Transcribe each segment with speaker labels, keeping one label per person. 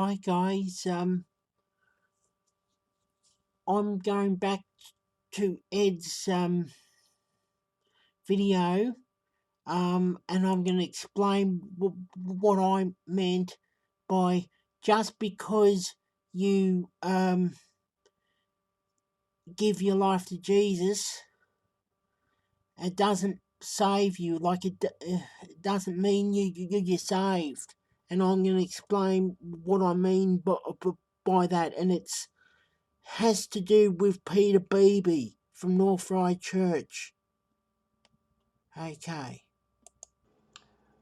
Speaker 1: Hi guys, I'm going back to Ed's video, and I'm going to explain what I meant by just because you give your life to Jesus, it doesn't save you. Like it doesn't mean you're saved, and I'm going to explain what I mean by that, and it's has to do with Peter Beebe from North Ryde Church. Okay.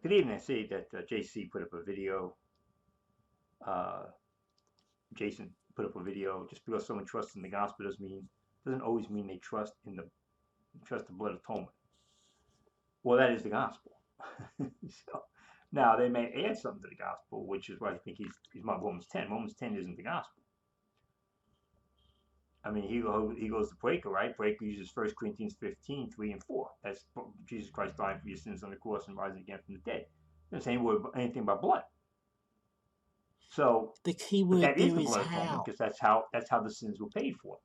Speaker 2: Good evening. I see that JC put up a video. Jason put up a video. Just because someone trusts in the gospel doesn't always mean they trust the blood atonement. Well, that is the gospel. So, now they may add something to the gospel, which is why I think he's my Romans 10. Romans 10 isn't the gospel. I mean, he goes to Breaker, right? Breaker uses 1 Corinthians 15, 3 and 4. That's Jesus Christ dying for your sins on the cross and rising again from the dead. Doesn't say anything about blood. So
Speaker 1: the key
Speaker 2: but
Speaker 1: word
Speaker 2: that is
Speaker 1: there
Speaker 2: the
Speaker 1: is
Speaker 2: blood atonement,
Speaker 1: how.
Speaker 2: because that's how the sins were paid for.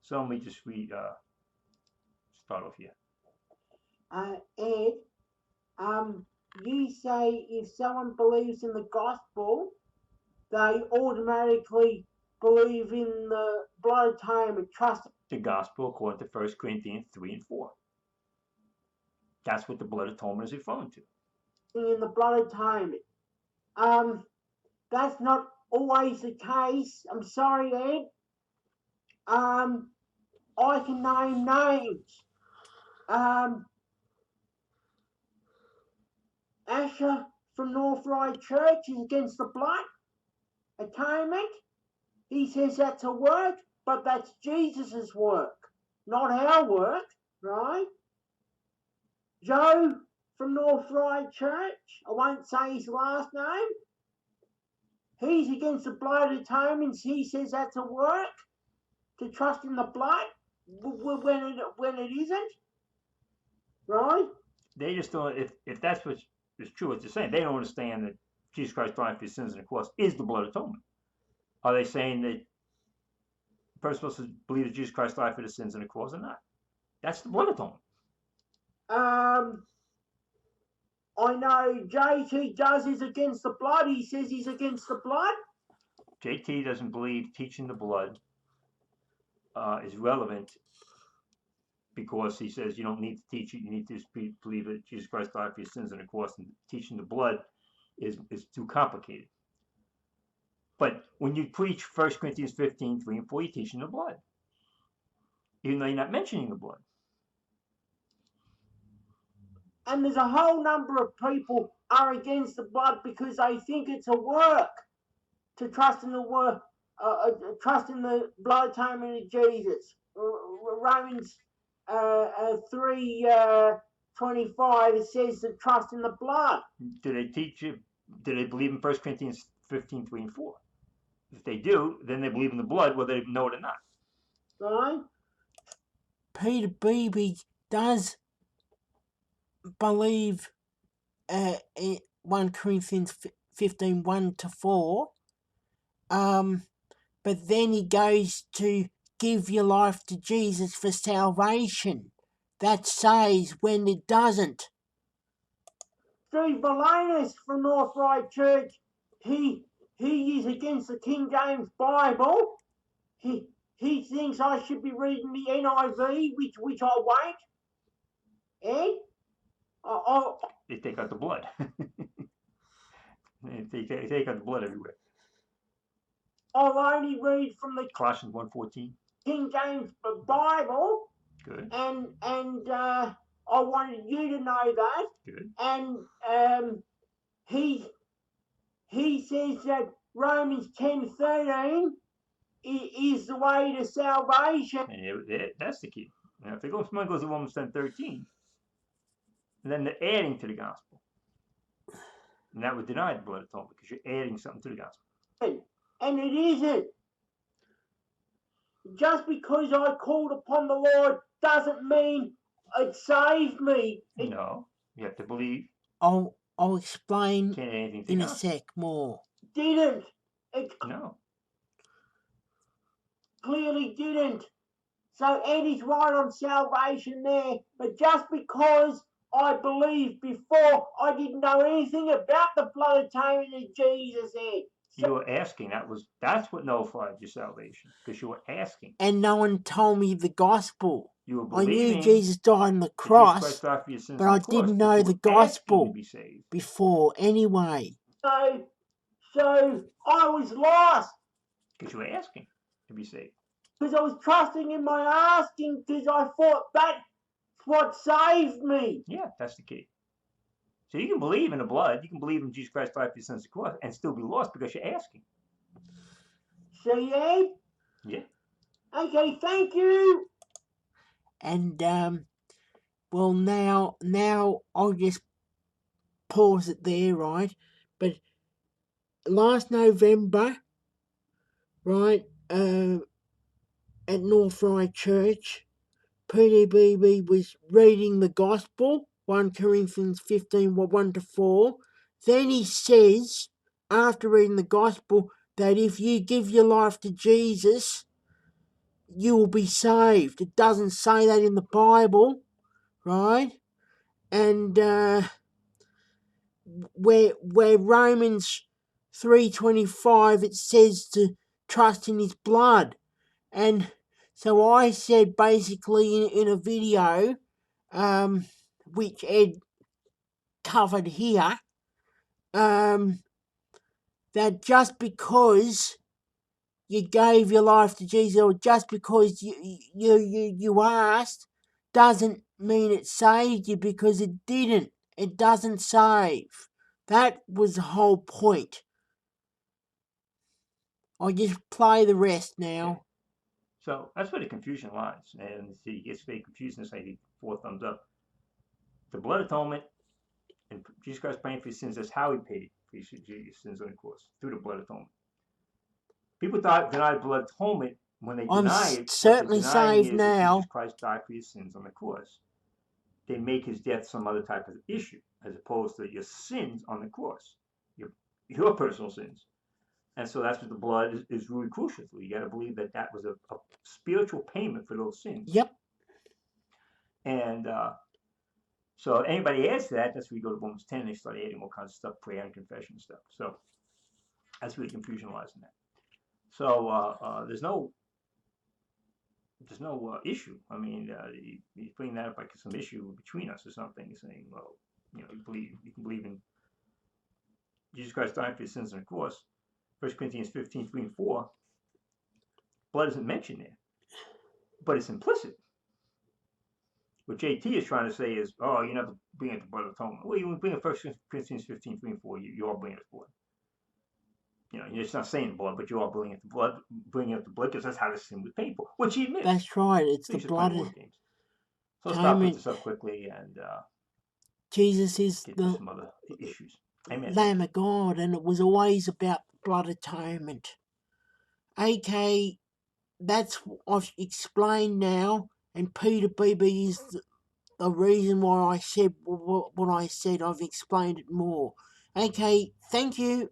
Speaker 2: So let me just read. Start off here.
Speaker 3: Ed, you say if someone believes in the gospel, they automatically believe in the blood atonement, trust
Speaker 2: The gospel according to 1 Corinthians 3 and 4. That's what the blood atonement is referring to.
Speaker 3: in the blood atonement. That's not always the case. I'm sorry, Ed. I can name names. Asher from North Ryde Church is against the blood atonement. He says that's a work, but that's Jesus' work, not our work, right? Joe from North Ryde Church, I won't say his last name. He's against the blood atonement. He says that's a work to trust in the blood when it isn't, right?
Speaker 2: They just don't. If that's what is true, what you're saying, they don't understand that Jesus Christ dying for your sins on the cross is the blood atonement. Are they saying that the person supposed to believe that Jesus Christ died for the sins on the cross or not? That's the blood atonement.
Speaker 3: I know JT does is against the blood. He says he's against the blood.
Speaker 2: JT doesn't believe teaching the blood is relevant, because he says you don't need to teach it. You need to believe that Jesus Christ died for your sins on the cross, and teaching the blood is too complicated. But when you preach 1 Corinthians 15, 3 and 4, you're teaching the blood, even though you're not mentioning the blood.
Speaker 3: And there's a whole number of people are against the blood because they think it's a work to trust in the work, trust in the blood atonement of Jesus. Romans 3:25 it says to trust in the blood.
Speaker 2: Do they teach it? Do they believe in 1 Corinthians 15, 3 and 4? If they do, then they believe in the blood, whether they know it or not.
Speaker 3: Right?
Speaker 1: Peter Beebe does believe in 1 Corinthians 15, 1 to 4, but then he goes to give your life to Jesus for salvation. That says when it doesn't.
Speaker 3: Steve Bolanis from North Ryde Church, he is against the King James Bible. He thinks I should be reading the NIV, which I won't. Ed?
Speaker 2: They take out the blood. They take out the blood everywhere.
Speaker 3: I'll only read from the
Speaker 2: Colossians 1:14.
Speaker 3: King James Bible.
Speaker 2: Good.
Speaker 3: And I wanted you to know that.
Speaker 2: Good.
Speaker 3: And he says that Romans 10:13 is the way to salvation.
Speaker 2: And that's the key. Now, if someone goes to Romans 10:13, then they're adding to the gospel. And that would deny the blood atonement, because you're adding something to the gospel.
Speaker 3: And it isn't. Just because I called upon the Lord doesn't mean it saved me.
Speaker 2: No, you have to believe.
Speaker 1: I'll explain
Speaker 2: Can't add anything to
Speaker 1: in
Speaker 2: the
Speaker 1: a
Speaker 2: gospel.
Speaker 1: sec more.
Speaker 3: It It
Speaker 2: No.
Speaker 3: clearly didn't. So Eddie's right on salvation there, but just because I believed before, I didn't know anything about the blood atonement that Jesus had.
Speaker 2: You were asking. That's what nullified your salvation, because you were asking.
Speaker 1: And no one told me the gospel.
Speaker 2: You were
Speaker 1: I
Speaker 2: believing
Speaker 1: knew Jesus died on the
Speaker 2: that Jesus
Speaker 1: cross,
Speaker 2: Christ died for your sins
Speaker 1: but
Speaker 2: on
Speaker 1: I
Speaker 2: the cross,
Speaker 1: didn't
Speaker 2: but
Speaker 1: know
Speaker 2: you
Speaker 1: the
Speaker 2: were asking
Speaker 1: gospel
Speaker 2: to be saved.
Speaker 1: before anyway.
Speaker 3: So I was lost
Speaker 2: Because you were asking to be saved.
Speaker 3: because I was trusting in my asking because I thought that's what saved me.
Speaker 2: Yeah, that's the key. So you can believe in the blood, you can believe in Jesus Christ died for your sins on the cross, and still be lost because you're asking.
Speaker 3: See, Ed?
Speaker 2: Yeah.
Speaker 3: Okay, thank you.
Speaker 1: And well, now I'll just pause it there, right? But last November, right, at North Ryde Church, PDBB was reading the Gospel, 1 Corinthians 15, 1-4. Then he says, after reading the Gospel, that if you give your life to Jesus, you will be saved. It doesn't say that in the Bible, right? And where Romans 3:25, it says to trust in his blood. And so I said basically in a video, which Ed covered here, that just because you gave your life to Jesus, or just because you asked, doesn't mean it saved you, because it didn't. It doesn't save. That was the whole point. I'll just play the rest now.
Speaker 2: So that's where the confusion lies. And see, it gets very confusing to say 4 thumbs up. The blood atonement and Jesus Christ paying for your sins, that's how he paid for your sins on the cross, through the blood atonement. People deny blood atonement when they
Speaker 1: I'm
Speaker 2: deny it.
Speaker 1: certainly
Speaker 2: What they're denying
Speaker 1: saved
Speaker 2: is that
Speaker 1: now.
Speaker 2: Jesus Christ died for your sins on the cross. They make his death some other type of issue, as opposed to your sins on the cross, your personal sins. And so that's what the blood is really crucial to. You got to believe that that was a spiritual payment for those sins.
Speaker 1: Yep.
Speaker 2: And so anybody adds to that, that's where you go to Romans 10 and they start adding all kinds of stuff, prayer and confession stuff. So that's where the confusion lies in that. So there's no issue. I mean, he's putting that up like some issue between us or something, saying, well, you can believe in Jesus Christ dying for your sins on the cross. 1 Corinthians 15, 3 and 4. Blood isn't mentioned there, but it's implicit. What JT is trying to say is, oh, you're not bringing the blood of atonement. Well, you bring 1 Corinthians 15, 3 and 4, you are bringing the blood. You're just not saying the blood, but you are bringing the blood, because that's how the sin was paid for, which he admits.
Speaker 1: That's right. It's
Speaker 2: So
Speaker 1: the blood of
Speaker 2: games. So let's stop with this up quickly and
Speaker 1: Jesus is
Speaker 2: get to
Speaker 1: the
Speaker 2: some other issues. Amen.
Speaker 1: Lamb of God, and it was always about blood atonement. Okay, that's I've explained now, and Peter BB is the reason why I said what I said. I've explained it more. Okay, thank you.